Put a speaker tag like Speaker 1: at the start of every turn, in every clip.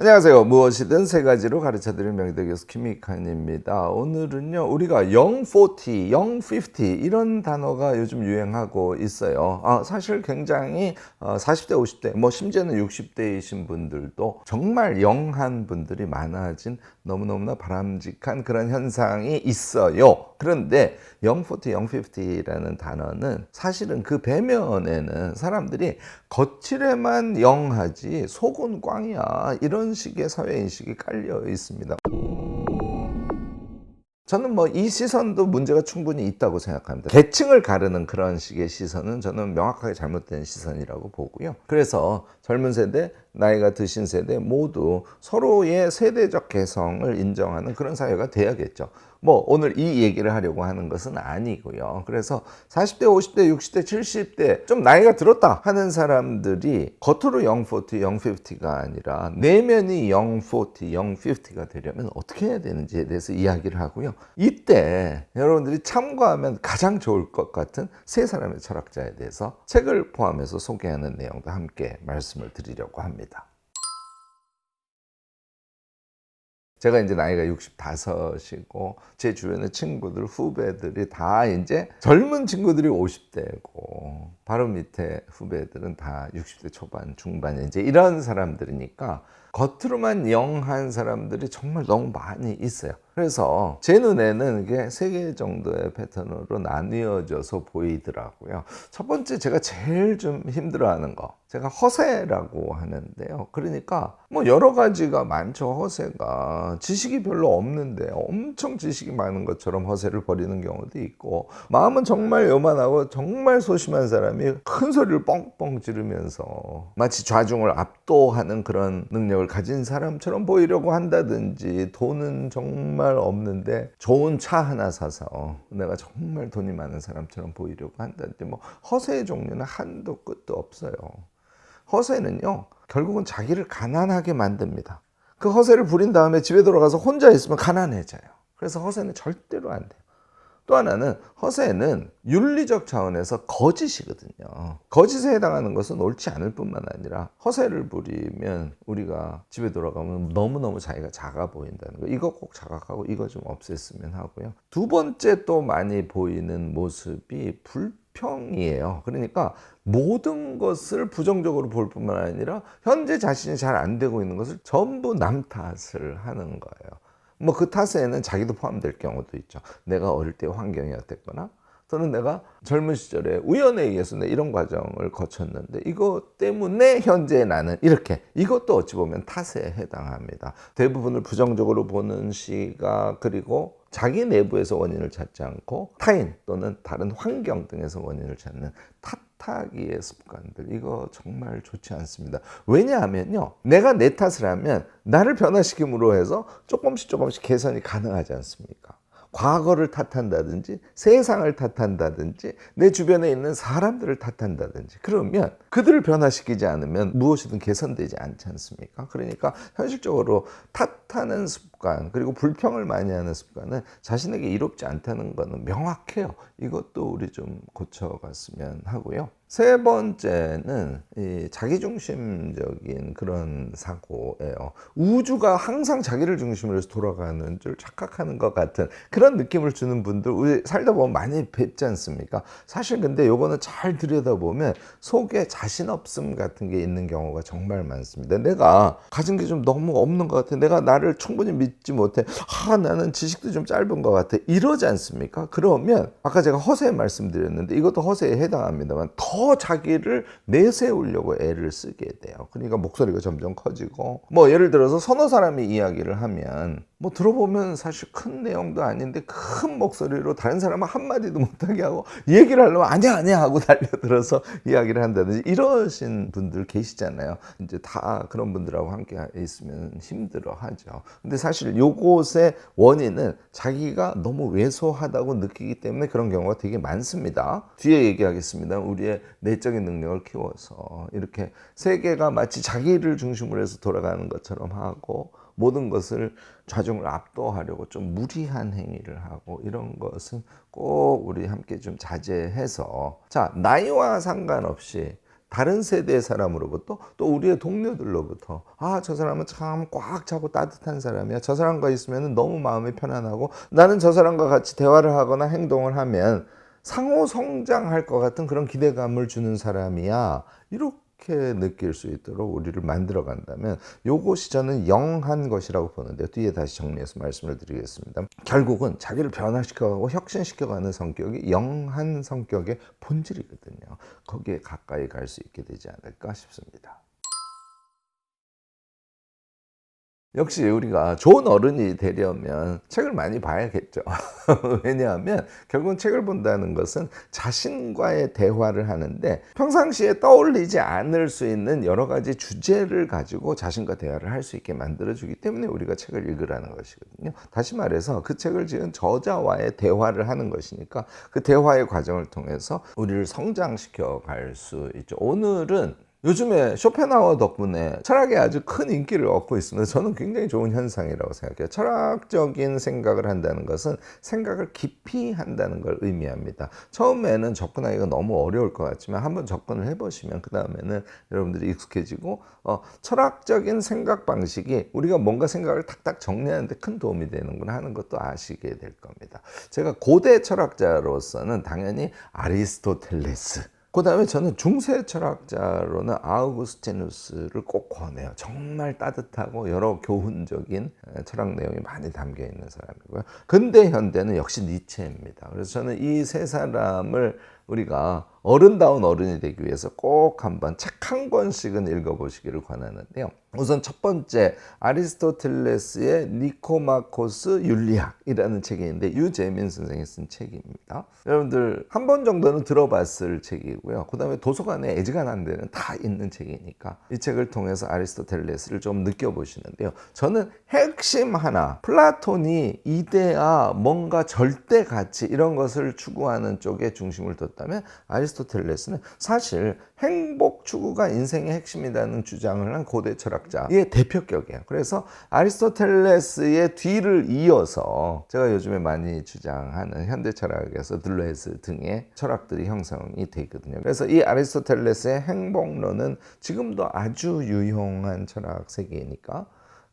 Speaker 1: 안녕하세요. 무엇이든 세 가지로 가르쳐드리는 명의대 교수 김익환입니다. 오늘은요, 우리가 young 40, young 50 이런 단어가 요즘 유행하고 있어요. 사실 굉장히 40대, 50대, 심지어는 60대이신 분들도 정말 영한 분들이 많아진 너무너무나 바람직한 그런 현상이 있어요. 그런데 young 40, young 50라는 단어는 사실은 그 배면에는 사람들이 겉칠에만 영하지 속은 꽝이야, 이런 식의 사회인식이 깔려 있습니다. 저는 이 시선도 문제가 충분히 있다고 생각합니다. 계층을 가르는 그런 식의 시선은 저는 명확하게 잘못된 시선이라고 보고요. 그래서 젊은 세대, 나이가 드신 세대 모두 서로의 세대적 개성을 인정하는 그런 사회가 돼야겠죠. 오늘 이 얘기를 하려고 하는 것은 아니고요. 그래서 40대, 50대, 60대, 70대 좀 나이가 들었다 하는 사람들이 겉으로 young 40, young 50가 아니라 내면이 young 40, young 50가 되려면 어떻게 해야 되는지에 대해서 이야기를 하고요. 이때 여러분들이 참고하면 가장 좋을 것 같은 세 사람의 철학자에 대해서 책을 포함해서 소개하는 내용도 함께 말씀을 드리려고 합니다. 제가 이제 나이가 65이고 제 주변의 친구들, 후배들이 다 이제 젊은 친구들이 50대고 바로 밑에 후배들은 다 60대 초반, 중반 이제 이런 사람들이니까 겉으로만 영한 사람들이 정말 너무 많이 있어요. 그래서 제 눈에는 이게 세 개 정도의 패턴으로 나뉘어져서 보이더라고요. 첫 번째, 제가 제일 좀 힘들어하는 거, 제가 허세라고 하는데요. 그러니까 여러 가지가 많죠. 허세가 지식이 별로 없는데 엄청 지식이 많은 것처럼 허세를 벌이는 경우도 있고, 마음은 정말 요만하고 정말 소심한 사람이 큰 소리를 뻥뻥 지르면서 마치 좌중을 압도하는 그런 능력을 가진 사람처럼 보이려고 한다든지, 돈은 정말 없는데 좋은 차 하나 사서 내가 정말 돈이 많은 사람처럼 보이려고 한다든지, 허세의 종류는 한도 끝도 없어요. 허세는요, 결국은 자기를 가난하게 만듭니다. 그 허세를 부린 다음에 집에 돌아가서 혼자 있으면 가난해져요. 그래서 허세는 절대로 안 돼요. 또 하나는, 허세는 윤리적 차원에서 거짓이거든요. 거짓에 해당하는 것은 옳지 않을 뿐만 아니라 허세를 부리면 우리가 집에 돌아가면 너무너무 자기가 작아 보인다는 거, 이거 꼭 자각하고 이거 좀 없앴으면 하고요. 두 번째 또 많이 보이는 모습이 불평이에요. 그러니까 모든 것을 부정적으로 볼 뿐만 아니라 현재 자신이 잘 안 되고 있는 것을 전부 남 탓을 하는 거예요. 그 탓에는 자기도 포함될 경우도 있죠. 내가 어릴 때 환경이 어땠거나, 또는 내가 젊은 시절에 우연에 의해서 이런 과정을 거쳤는데 이것 때문에 현재 나는 이렇게, 이것도 어찌 보면 탓에 해당합니다. 대부분을 부정적으로 보는 시각, 그리고 자기 내부에서 원인을 찾지 않고 타인 또는 다른 환경 등에서 원인을 찾는 탓하기의 습관들, 이거 정말 좋지 않습니다. 왜냐하면요, 내가 내 탓을 하면 나를 변화시킴으로 해서 조금씩 개선이 가능하지 않습니까? 과거를 탓한다든지, 세상을 탓한다든지, 내 주변에 있는 사람들을 탓한다든지, 그러면 그들을 변화시키지 않으면 무엇이든 개선되지 않지 않습니까? 그러니까 현실적으로 탓하는 습관, 그리고 불평을 많이 하는 습관은 자신에게 이롭지 않다는 것은 명확해요. 이것도 우리 좀 고쳐갔으면 하고요. 세 번째는 이 자기중심적인 그런 사고예요. 우주가 항상 자기를 중심으로 해서 돌아가는 줄 착각하는 것 같은 그런 느낌을 주는 분들 우리 살다 보면 많이 뵙지 않습니까? 사실 근데 요거는 잘 들여다보면 속에 자신 없음 같은 게 있는 경우가 정말 많습니다. 내가 가진 게 좀 너무 없는 것 같아, 내가 나를 충분히 믿지 못해, 나는 지식도 좀 짧은 것 같아, 이러지 않습니까? 그러면 아까 제가 허세 말씀드렸는데 이것도 허세에 해당합니다만, 더 자기를 내세우려고 애를 쓰게 돼요. 그러니까 목소리가 점점 커지고, 예를 들어서 서너 사람이 이야기를 하면 들어보면 사실 큰 내용도 아닌데 큰 목소리로 다른 사람은 한마디도 못하게 하고, 얘기를 하려면 아니야 하고 달려들어서 이야기를 한다든지, 이러신 분들 계시잖아요. 이제 다 그런 분들하고 함께 있으면 힘들어 하죠. 근데 사실 요것의 원인은 자기가 너무 왜소하다고 느끼기 때문에 그런 경우가 되게 많습니다. 뒤에 얘기하겠습니다. 우리의 내적인 능력을 키워서 이렇게 세계가 마치 자기를 중심으로 해서 돌아가는 것처럼 하고, 모든 것을 좌중을 압도하려고 좀 무리한 행위를 하고, 이런 것은 꼭 우리 함께 좀 자제해서, 자, 나이와 상관없이 다른 세대의 사람으로부터 또 우리의 동료들로부터 저 사람은 참 꽉 차고 따뜻한 사람이야. 저 사람과 있으면 너무 마음이 편안하고 나는 저 사람과 같이 대화를 하거나 행동을 하면 상호 성장할 것 같은 그런 기대감을 주는 사람이야. 이렇게 느낄 수 있도록 우리를 만들어 간다면 요것이 저는 영한 것이라고 보는데 뒤에 다시 정리해서 말씀을 드리겠습니다. 결국은 자기를 변화시켜가고 혁신시켜가는 성격이 영한 성격의 본질이거든요. 거기에 가까이 갈 수 있게 되지 않을까 싶습니다. 역시 우리가 좋은 어른이 되려면 책을 많이 봐야겠죠. 왜냐하면 결국은 책을 본다는 것은 자신과의 대화를 하는데 평상시에 떠올리지 않을 수 있는 여러 가지 주제를 가지고 자신과 대화를 할 수 있게 만들어주기 때문에 우리가 책을 읽으라는 것이거든요. 다시 말해서 그 책을 지은 저자와의 대화를 하는 것이니까 그 대화의 과정을 통해서 우리를 성장시켜 갈 수 있죠. 오늘은 요즘에 쇼펜하우어 덕분에 철학이 아주 큰 인기를 얻고 있습니다. 저는 굉장히 좋은 현상이라고 생각해요. 철학적인 생각을 한다는 것은 생각을 깊이 한다는 걸 의미합니다. 처음에는 접근하기가 너무 어려울 것 같지만 한번 접근을 해보시면 그 다음에는 여러분들이 익숙해지고 철학적인 생각 방식이 우리가 뭔가 생각을 탁탁 정리하는 데 큰 도움이 되는구나 하는 것도 아시게 될 겁니다. 제가 고대 철학자로서는 당연히 아리스토텔레스, 그 다음에 저는 중세 철학자로는 아우구스티누스를 꼭 권해요. 정말 따뜻하고 여러 교훈적인 철학 내용이 많이 담겨 있는 사람이고요. 근대 현대는 역시 니체입니다. 그래서 저는 이 세 사람을 우리가 어른다운 어른이 되기 위해서 꼭 한번 책 한 권씩은 읽어보시기를 권하는데요. 우선 첫 번째 아리스토텔레스의 니코마코스 윤리학이라는 책이 있는데 유재민 선생이 쓴 책입니다. 여러분들 한 번 정도는 들어봤을 책이고요. 그 다음에 도서관에 애지간한 데는 다 있는 책이니까 이 책을 통해서 아리스토텔레스를 좀 느껴보시는데요. 저는 핵심 하나, 플라톤이 이데아, 뭔가 절대 가치 이런 것을 추구하는 쪽에 중심을 뒀다면 아리스토텔레스는 사실 행복 추구가 인생의 핵심이라는 주장을 한 고대 철학자의 대표격이에요. 그래서 아리스토텔레스의 뒤를 이어서 제가 요즘에 많이 주장하는 현대 철학에서 들레즈 등의 철학들이 형성이 되거든요. 그래서 이 아리스토텔레스의 행복론은 지금도 아주 유용한 철학 세계이니까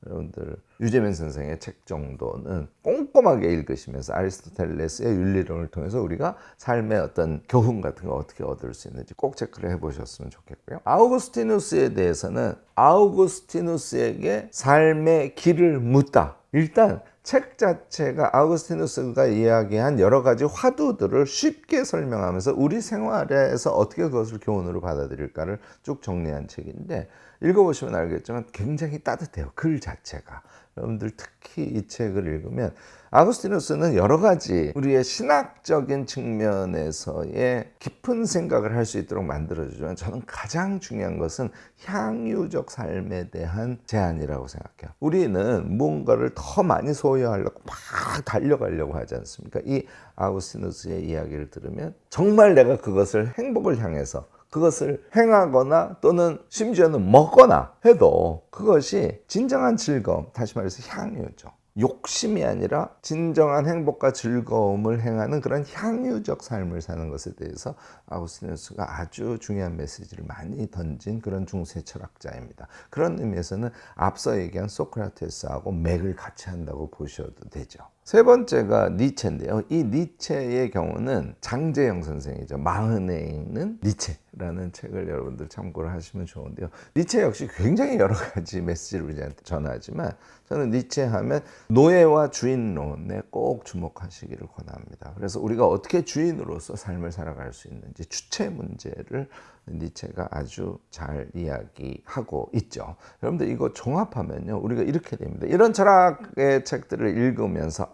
Speaker 1: 여러분들 유재민 선생의 책 정도는 꼼꼼하게 읽으시면서 아리스토텔레스의 윤리론을 통해서 우리가 삶의 어떤 교훈 같은 거 어떻게 얻을 수 있는지 꼭 체크를 해보셨으면 좋겠고요. 아우구스티누스에 대해서는 아우구스티누스에게 삶의 길을 묻다. 일단 책 자체가 아우구스티누스가 이야기한 여러 가지 화두들을 쉽게 설명하면서 우리 생활에서 어떻게 그것을 교훈으로 받아들일까를 쭉 정리한 책인데 읽어보시면 알겠지만 굉장히 따뜻해요. 글 자체가. 여러분들 특히 이 책을 읽으면 아구스티누스는 여러 가지 우리의 신학적인 측면에서의 깊은 생각을 할 수 있도록 만들어주지만 저는 가장 중요한 것은 향유적 삶에 대한 제안이라고 생각해요. 우리는 무언가를 더 많이 소유하려고 막 달려가려고 하지 않습니까? 이 아구스티누스의 이야기를 들으면 정말 내가 그것을 행복을 향해서 그것을 행하거나 또는 심지어는 먹거나 해도 그것이 진정한 즐거움, 다시 말해서 향유죠. 욕심이 아니라 진정한 행복과 즐거움을 행하는 그런 향유적 삶을 사는 것에 대해서 아구스티누스가 아주 중요한 메시지를 많이 던진 그런 중세 철학자입니다. 그런 의미에서는 앞서 얘기한 소크라테스하고 맥을 같이 한다고 보셔도 되죠. 세 번째가 니체인데요. 이 니체의 경우는 장제영 선생이죠. 마흔에 읽는 니체라는 책을 여러분들 참고를 하시면 좋은데요. 니체 역시 굉장히 여러 가지 메시지를 우리한테 전하지만 저는 니체 하면 노예와 주인론에 꼭 주목하시기를 권합니다. 그래서 우리가 어떻게 주인으로서 삶을 살아갈 수 있는지 주체 문제를 니체가 아주 잘 이야기하고 있죠. 여러분들 이거 종합하면요 우리가 이렇게 됩니다. 이런 철학의 책들을 읽으면서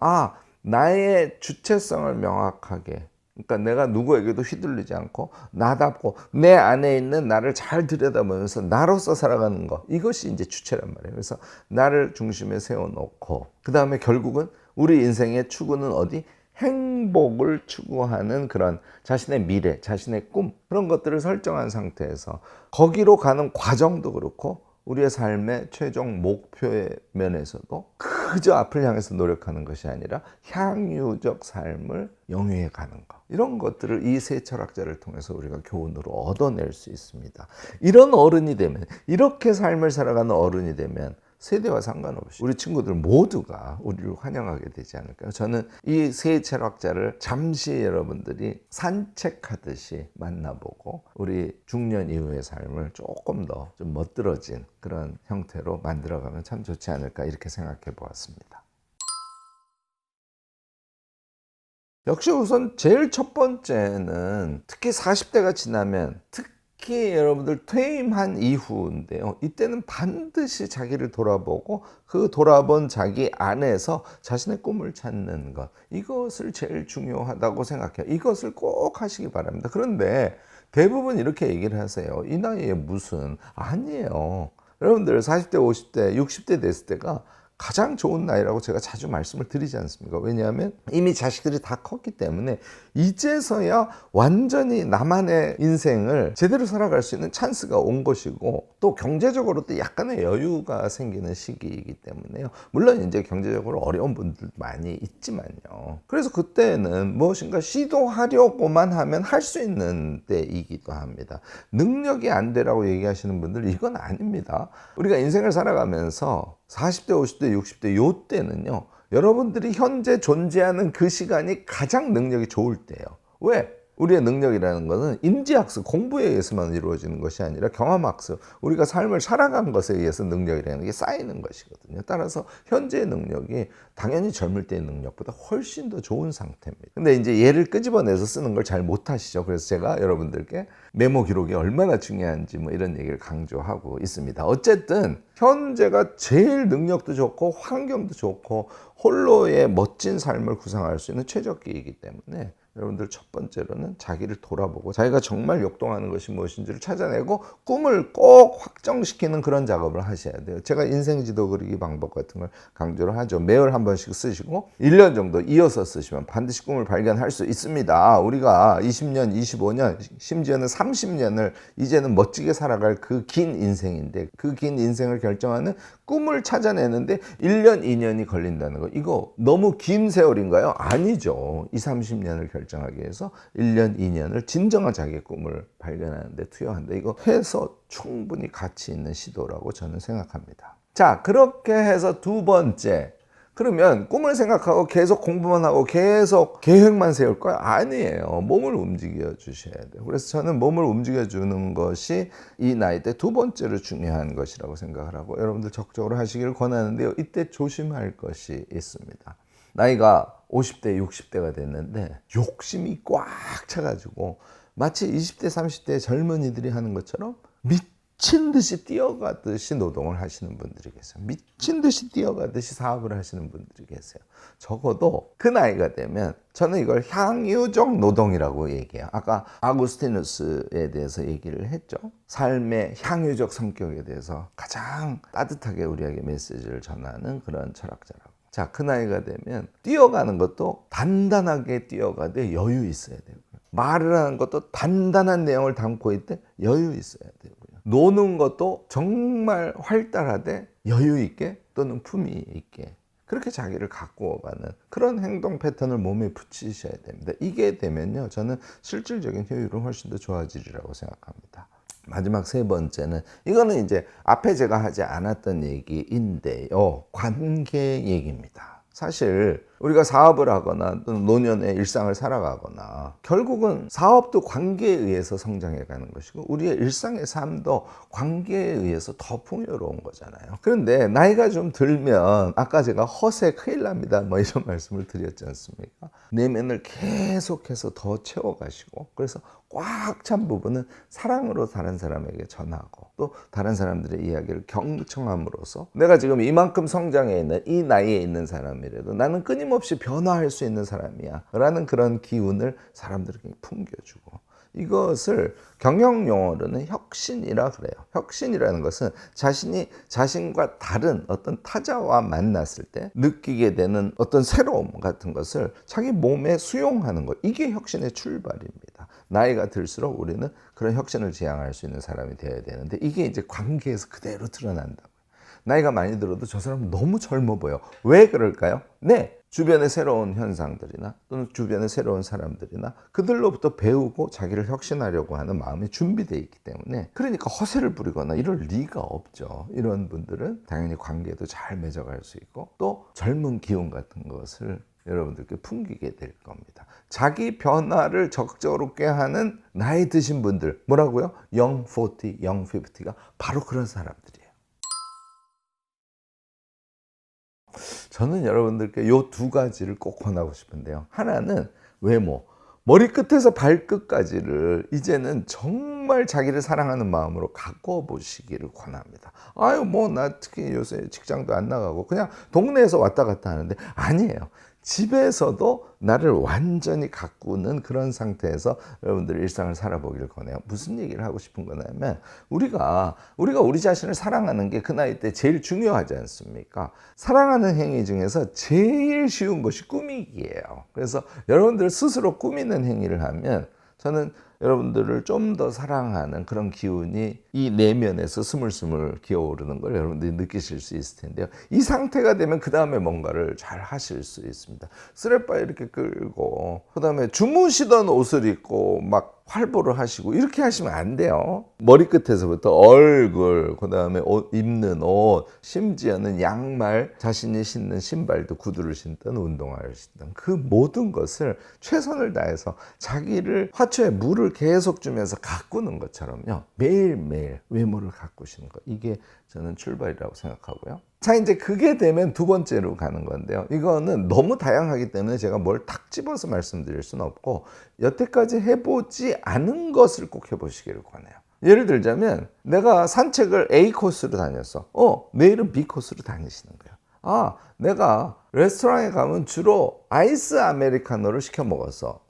Speaker 1: 나의 주체성을 명확하게, 그러니까 내가 누구에게도 휘둘리지 않고 나답고 내 안에 있는 나를 잘 들여다보면서 나로서 살아가는 것, 이것이 이제 주체란 말이에요. 그래서 나를 중심에 세워놓고 그 다음에 결국은 우리 인생의 추구는 어디? 행복을 추구하는 그런 자신의 미래, 자신의 꿈, 그런 것들을 설정한 상태에서 거기로 가는 과정도 그렇고 우리의 삶의 최종 목표의 면에서도 그저 앞을 향해서 노력하는 것이 아니라 향유적 삶을 영위해 가는 것, 이런 것들을 이 세 철학자를 통해서 우리가 교훈으로 얻어낼 수 있습니다. 이런 어른이 되면, 이렇게 삶을 살아가는 어른이 되면 세대와 상관없이 우리 친구들 모두가 우리를 환영하게 되지 않을까요? 저는 이 세 철학자를 잠시 여러분들이 산책하듯이 만나보고 우리 중년 이후의 삶을 조금 더 좀 멋들어진 그런 형태로 만들어가면 참 좋지 않을까, 이렇게 생각해 보았습니다. 역시 우선 제일 첫 번째는 특히 40대가 지나면, 특히 여러분들 퇴임한 이후인데요, 이때는 반드시 자기를 돌아보고 그 돌아본 자기 안에서 자신의 꿈을 찾는 것, 이것을 제일 중요하다고 생각해요. 이것을 꼭 하시기 바랍니다. 그런데 대부분 이렇게 얘기를 하세요. 이 나이에 무슨, 아니에요. 여러분들 40대, 50대, 60대 됐을 때가 가장 좋은 나이라고 제가 자주 말씀을 드리지 않습니까? 왜냐하면 이미 자식들이 다 컸기 때문에 이제서야 완전히 나만의 인생을 제대로 살아갈 수 있는 찬스가 온 것이고, 또 경제적으로도 약간의 여유가 생기는 시기이기 때문에요. 물론 이제 경제적으로 어려운 분들도 많이 있지만요. 그래서 그때는 무엇인가 시도하려고만 하면 할 수 있는 때이기도 합니다. 능력이 안 되라고 얘기하시는 분들, 이건 아닙니다. 우리가 인생을 살아가면서 40대, 50대, 60대 요 때는요, 여러분들이 현재 존재하는 그 시간이 가장 능력이 좋을 때예요. 왜? 우리의 능력이라는 것은 인지학습, 공부에 의해서만 이루어지는 것이 아니라 경험학습, 우리가 삶을 살아간 것에 의해서 능력이라는 게 쌓이는 것이거든요. 따라서 현재의 능력이 당연히 젊을 때의 능력보다 훨씬 더 좋은 상태입니다. 근데 이제 얘를 끄집어내서 쓰는 걸 잘 못하시죠. 그래서 제가 여러분들께 메모 기록이 얼마나 중요한지 뭐 이런 얘기를 강조하고 있습니다. 어쨌든 현재가 제일 능력도 좋고 환경도 좋고 홀로의 멋진 삶을 구상할 수 있는 최적기이기 때문에 여러분들 첫 번째로는 자기를 돌아보고 자기가 정말 역동하는 것이 무엇인지를 찾아내고 꿈을 꼭 확정시키는 그런 작업을 하셔야 돼요. 제가 인생지도 그리기 방법 같은 걸 강조를 하죠. 매월 한 번씩 쓰시고 1년 정도 이어서 쓰시면 반드시 꿈을 발견할 수 있습니다. 우리가 20년, 25년, 심지어는 30년을 이제는 멋지게 살아갈 그 긴 인생인데, 그 긴 인생을 결정하는 꿈을 찾아내는데 1년, 2년이 걸린다는 거, 이거 너무 긴 세월인가요? 아니죠. 20, 30년을 결정하기 위해서 1년, 2년을 진정한 자기의 꿈을 발견하는 데 투여한다. 이거 해서 충분히 가치 있는 시도라고 저는 생각합니다. 자, 그렇게 해서 두 번째, 그러면 꿈을 생각하고 계속 공부만 하고 계속 계획만 세울 거야? 아니에요. 몸을 움직여 주셔야 돼요. 그래서 저는 몸을 움직여 주는 것이 이 나이 때 두 번째로 중요한 것이라고 생각을 하고 여러분들 적극적으로 하시기를 권하는데요. 이때 조심할 것이 있습니다. 나이가 50대, 60대가 됐는데 욕심이 꽉 차가지고 마치 20대, 30대 젊은이들이 하는 것처럼 미친 듯이 뛰어가듯이 노동을 하시는 분들이 계세요. 미친 듯이 뛰어가듯이 사업을 하시는 분들이 계세요. 적어도 그 나이가 되면 저는 이걸 향유적 노동이라고 얘기해요. 아까 아구스티누스에 대해서 얘기를 했죠. 삶의 향유적 성격에 대해서 가장 따뜻하게 우리에게 메시지를 전하는 그런 철학자라고. 자, 그 나이가 되면 뛰어가는 것도 단단하게 뛰어가되 여유 있어야 되고요. 말을 하는 것도 단단한 내용을 담고 있되 여유 있어야 되고요. 노는 것도 정말 활달하되 여유 있게 또는 품위 있게 그렇게 자기를 가꾸어가는 그런 행동 패턴을 몸에 붙이셔야 됩니다. 이게 되면요, 저는 실질적인 효율은 훨씬 더 좋아지리라고 생각합니다. 마지막 세 번째는, 이거는 이제 앞에 제가 하지 않았던 얘기인데요, 관계 얘기입니다. 사실 우리가 사업을 하거나 또는 노년의 일상을 살아가거나 결국은 사업도 관계에 의해서 성장해가는 것이고 우리의 일상의 삶도 관계에 의해서 더 풍요로운 거잖아요. 그런데 나이가 좀 들면 아까 제가 허세 큰일 납니다 뭐 이런 말씀을 드렸지 않습니까? 내면을 계속해서 더 채워가시고 그래서 꽉 찬 부분은 사랑으로 다른 사람에게 전하고 또 다른 사람들의 이야기를 경청함으로써 내가 지금 이만큼 성장해 있는 이 나이에 있는 사람이라도 나는 끊임없이 변화할 수 있는 사람이야 라는 그런 기운을 사람들에게 풍겨주고, 이것을 경영 용어로는 혁신이라 그래요. 혁신이라는 것은 자신이 자신과 다른 어떤 타자와 만났을 때 느끼게 되는 어떤 새로움 같은 것을 자기 몸에 수용하는 것, 이게 혁신의 출발입니다. 나이가 들수록 우리는 그런 혁신을 지향할 수 있는 사람이 되어야 되는데 이게 이제 관계에서 그대로 드러난다고요. 나이가 많이 들어도 저 사람은 너무 젊어 보여. 왜 그럴까요? 네, 주변의 새로운 현상들이나 또는 주변의 새로운 사람들이나 그들로부터 배우고 자기를 혁신하려고 하는 마음이 준비되어 있기 때문에, 그러니까 허세를 부리거나 이럴 리가 없죠. 이런 분들은 당연히 관계도 잘 맺어갈 수 있고 또 젊은 기운 같은 것을 여러분들께 풍기게 될 겁니다. 자기 변화를 적극적으로 꾀하는 나이 드신 분들, 뭐라고요? Young 40, Young 50가 바로 그런 사람들이에요. 저는 여러분들께 요 두 가지를 꼭 권하고 싶은데요. 하나는 외모, 머리끝에서 발끝까지를 이제는 정말 자기를 사랑하는 마음으로 가꿔 보시기를 권합니다. 아유, 뭐 나 특히 요새 직장도 안 나가고 그냥 동네에서 왔다 갔다 하는데, 아니에요. 집에서도 나를 완전히 가꾸는 그런 상태에서 여러분들 일상을 살아보길 권해요. 무슨 얘기를 하고 싶은 거냐면, 우리가 우리 자신을 사랑하는 게 그 나이 때 제일 중요하지 않습니까? 사랑하는 행위 중에서 제일 쉬운 것이 꾸미기예요. 그래서 여러분들 스스로 꾸미는 행위를 하면 저는 여러분들을 좀 더 사랑하는 그런 기운이 이 내면에서 스물스물 기어오르는 걸 여러분들이 느끼실 수 있을 텐데요. 이 상태가 되면 그 다음에 뭔가를 잘 하실 수 있습니다. 스레빠 이렇게 끌고 그 다음에 주무시던 옷을 입고 막 활보를 하시고 이렇게 하시면 안 돼요. 머리끝에서부터 얼굴, 그 다음에 입는 옷, 심지어는 양말, 자신이 신는 신발도 구두를 신든 운동화를 신든 그 모든 것을 최선을 다해서 자기를 화초에 물을 계속 주면서 가꾸는 것처럼요. 매일매일 외모를 가꾸시는 것. 이게 저는 출발이라고 생각하고요. 자, 이제 그게 되면 두 번째로 가는 건데요. 이거는 너무 다양하기 때문에 제가 뭘 탁 집어서 말씀드릴 수는 없고, 여태까지 해보지 않은 것을 꼭 해보시기를 권해요. 예를 들자면 내가 산책을 A 코스로 다녔어. 내일은 B 코스로 다니시는 거예요. 아, 내가 레스토랑에 가면 주로 아이스 아메리카노를 시켜 먹었어.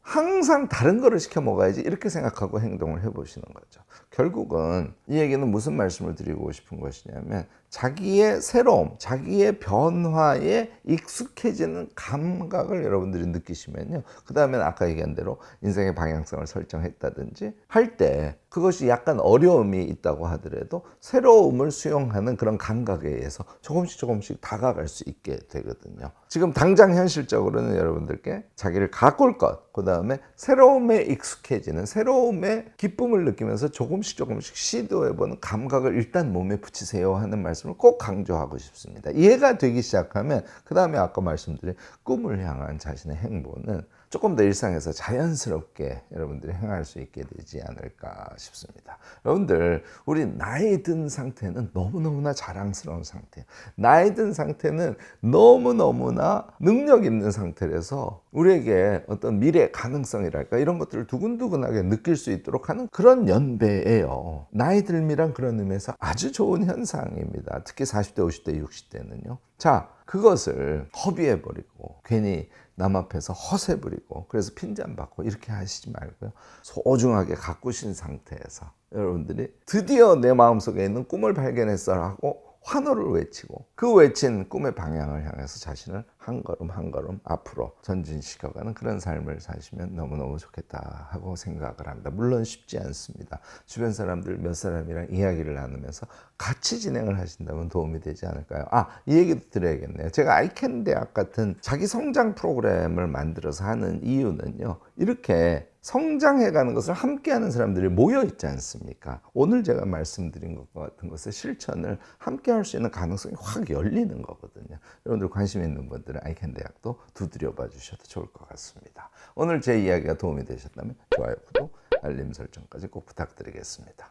Speaker 1: 항상 다른 거를 시켜 먹어야지, 이렇게 생각하고 행동을 해보시는 거죠. 결국은 이 얘기는 무슨 말씀을 드리고 싶은 것이냐면, 자기의 새로움, 자기의 변화에 익숙해지는 감각을 여러분들이 느끼시면요, 그 다음에는 아까 얘기한 대로 인생의 방향성을 설정했다든지 할 때 그것이 약간 어려움이 있다고 하더라도 새로움을 수용하는 그런 감각에 의해서 조금씩 다가갈 수 있게 되거든요. 지금 당장 현실적으로는 여러분들께 자기를 가꿀 것, 그 다음에 새로움에 익숙해지는, 새로움의 기쁨을 느끼면서 조금씩 시도해보는 감각을 일단 몸에 붙이세요 하는 말씀을 꼭 강조하고 싶습니다. 이해가 되기 시작하면 그 다음에 아까 말씀드린 꿈을 향한 자신의 행보는 조금 더 일상에서 자연스럽게 여러분들이 행할 수 있게 되지 않을까 싶습니다. 여러분들, 우리 나이 든 상태는 너무너무나 자랑스러운 상태예요. 나이 든 상태는 너무너무나 능력 있는 상태라서 우리에게 어떤 미래 가능성이랄까 이런 것들을 두근두근하게 느낄 수 있도록 하는 그런 연배예요. 나이 들미란 그런 의미에서 아주 좋은 현상입니다. 특히 40대, 50대, 60대는요. 자, 그것을 허비해버리고 괜히 남 앞에서 허세 부리고 그래서 핀잔 받고 이렇게 하시지 말고요. 소중하게 가꾸신 상태에서 여러분들이 드디어 내 마음속에 있는 꿈을 발견했어 하고 환호를 외치고, 그 외친 꿈의 방향을 향해서 자신을 한 걸음 한 걸음 앞으로 전진시켜가는 그런 삶을 사시면 너무너무 좋겠다 하고 생각을 합니다. 물론 쉽지 않습니다. 주변 사람들 몇 사람이랑 이야기를 나누면서 같이 진행을 하신다면 도움이 되지 않을까요? 이 얘기도 드려야겠네요. 제가 아이캔 대학 같은 자기 성장 프로그램을 만들어서 하는 이유는요, 이렇게 성장해가는 것을 함께하는 사람들이 모여있지 않습니까? 오늘 제가 말씀드린 것 같은 것의 실천을 함께할 수 있는 가능성이 확 열리는 거거든요. 여러분들 관심 있는 분들은 아이캔 대학도 두드려봐 주셔도 좋을 것 같습니다. 오늘 제 이야기가 도움이 되셨다면 좋아요, 구독, 알림 설정까지 꼭 부탁드리겠습니다.